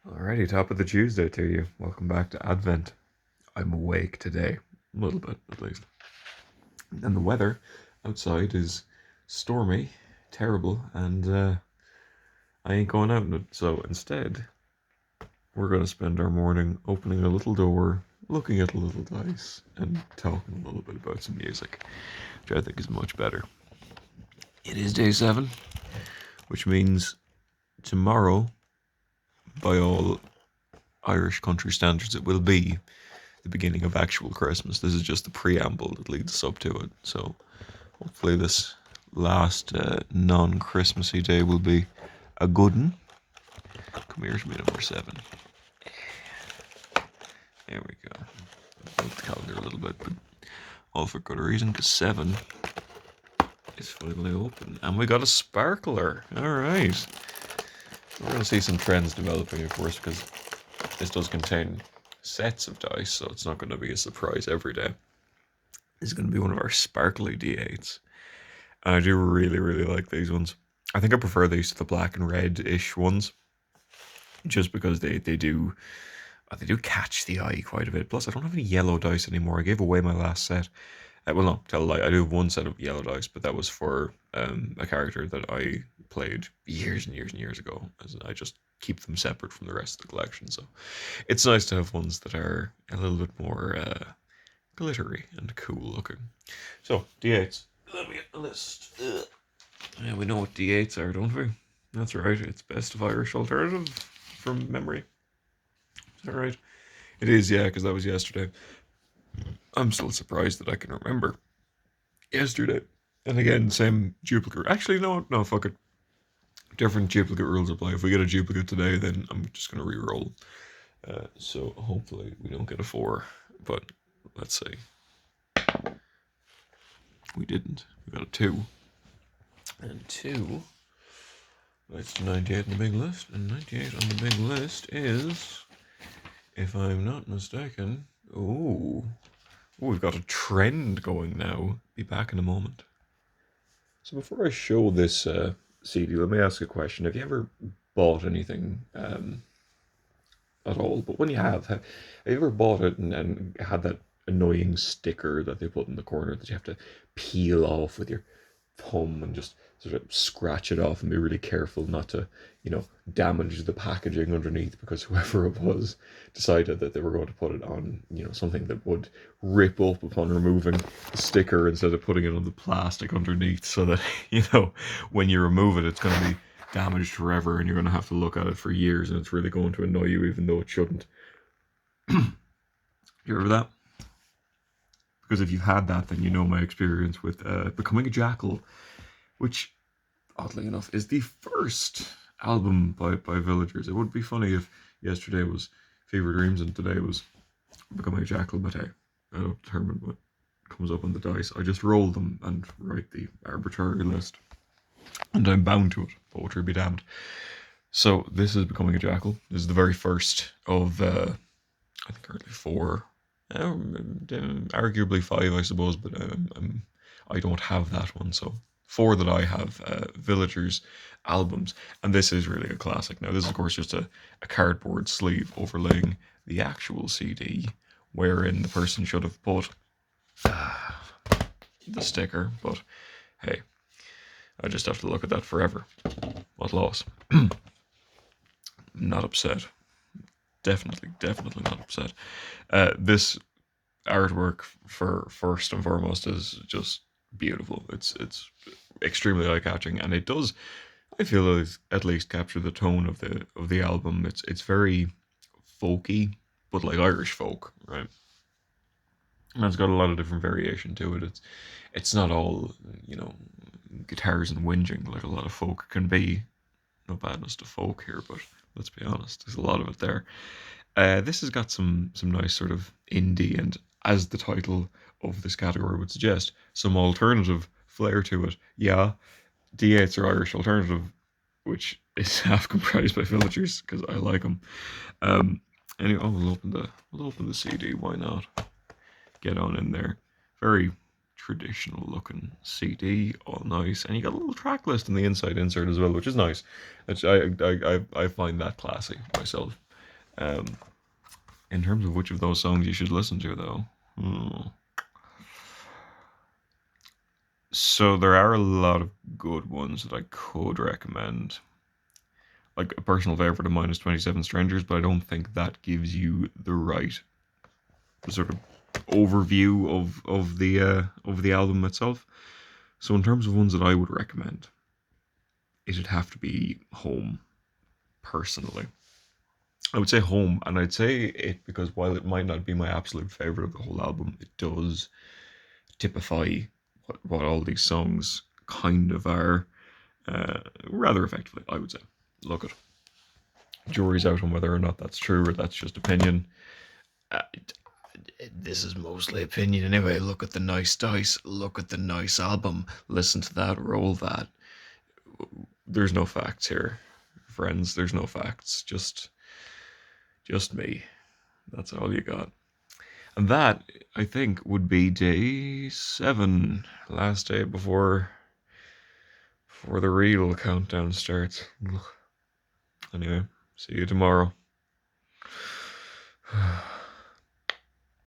Alrighty, top of the Tuesday to you. Welcome back to Advent. I'm awake today, a little bit at least. And the weather outside is stormy, terrible, and I ain't going out in it. So instead, we're going to spend our morning opening a little door, looking at a little dice, and talking a little bit about some music, which I think is much better. It is day 7, which means tomorrow, by all Irish country standards, it will be the beginning of actual Christmas. This is just the preamble that leads us up to it. So hopefully this last non-Christmassy day will be a good one. Come here to me, number 7. There we go. I moved the calendar a little bit, but all for good reason, because 7 is finally open. And we got a sparkler. Alright. We're going to see some trends developing, of course, because this does contain sets of dice, so it's not going to be a surprise every day. This is going to be one of our sparkly D8s. And I do really, really like these ones. I think I prefer these to the black and red-ish ones, just because they do catch the eye quite a bit. Plus, I don't have any yellow dice anymore. I gave away my last set. Well, no, tell a lie. I do have one set of yellow dice, but that was for a character that I played years and years and years ago. I just keep them separate from the rest of the collection. So it's nice to have ones that are a little bit more glittery and cool looking. So, D8s. Let me get the list. Yeah, we know what D8s are, don't we? That's right. It's best of Irish alternative from memory. Is that right? It is, yeah, because that was yesterday. I'm still surprised that I can remember yesterday. And again, same duplicate. Actually, no, fuck it. Different duplicate rules apply. If we get a duplicate today, then I'm just going to re-roll. So hopefully we don't get a 4. But let's see. We didn't. We got a 2. And 2. That's 98 on the big list. And 98 on the big list is, if I'm not mistaken, we've got a trend going now. Be back in a moment. So before I show this CD, let me ask a question. Have you ever bought anything at all? But when you have you ever bought it and had that annoying sticker that they put in the corner that you have to peel off with your thumb and just sort of scratch it off and be really careful not to, damage the packaging underneath, because whoever it was decided that they were going to put it on, something that would rip up upon removing the sticker instead of putting it on the plastic underneath, so that, when you remove it, it's going to be damaged forever and you're going to have to look at it for years and it's really going to annoy you even though it shouldn't. You remember that? Because if you've had that, then you know my experience with Becoming a Jackal, which, oddly enough, is the first album by Villagers. It would be funny if yesterday was Fever Dreams and today was Becoming a Jackal, but hey, I don't determine what comes up on the dice. I just roll them and write the arbitrary list. And I'm bound to it, poetry be damned. So this is Becoming a Jackal. This is the very first of, I think currently 4. Arguably 5, I suppose, but I don't have that one, so 4 that I have, Villagers albums, and this is really a classic. Now, this is, of course, just a cardboard sleeve overlaying the actual CD, wherein the person should have put the sticker, but hey, I just have to look at that forever. What loss. Not upset. Definitely not upset. This artwork, for first and foremost, is just beautiful. It's extremely eye-catching, and it does, I feel, at least capture the tone of the album. It's very folky, but like Irish folk, right? And it's got a lot of different variation to it. It's not all, guitars and whinging like a lot of folk can be. No badness to folk here, but let's be honest, there's a lot of it there. This has got some nice sort of indie, and as the title of this category would suggest, some alternative flair to it. Yeah, D8s are Irish alternative, which is half comprised by Villagers because I like them. Anyway, we'll open the CD. Why not? Get on in there. Very traditional looking CD, all nice, and you got a little track list in the inside insert as well, which is nice. I find that classy myself. Um, in terms of which of those songs you should listen to, though. So there are a lot of good ones that I could recommend. Like a personal favorite of mine is 27 Strangers, but I don't think that gives you the right sort of overview of the album itself. So in terms of ones that I would recommend, it'd have to be Home, personally. I would say Home, and I'd say it because while it might not be my absolute favorite of the whole album, it does typify what all these songs kind of are rather effectively, I would say. Look at jury's out on whether or not that's true or that's just opinion. Uh, this is mostly opinion anyway. Look at the nice dice. Look at the nice album. Listen to that. Roll that. There's no facts here, friends. There's no facts. Just me. That's all you got. And that, I think, would be day 7, last day before the real countdown starts. Anyway, see you tomorrow.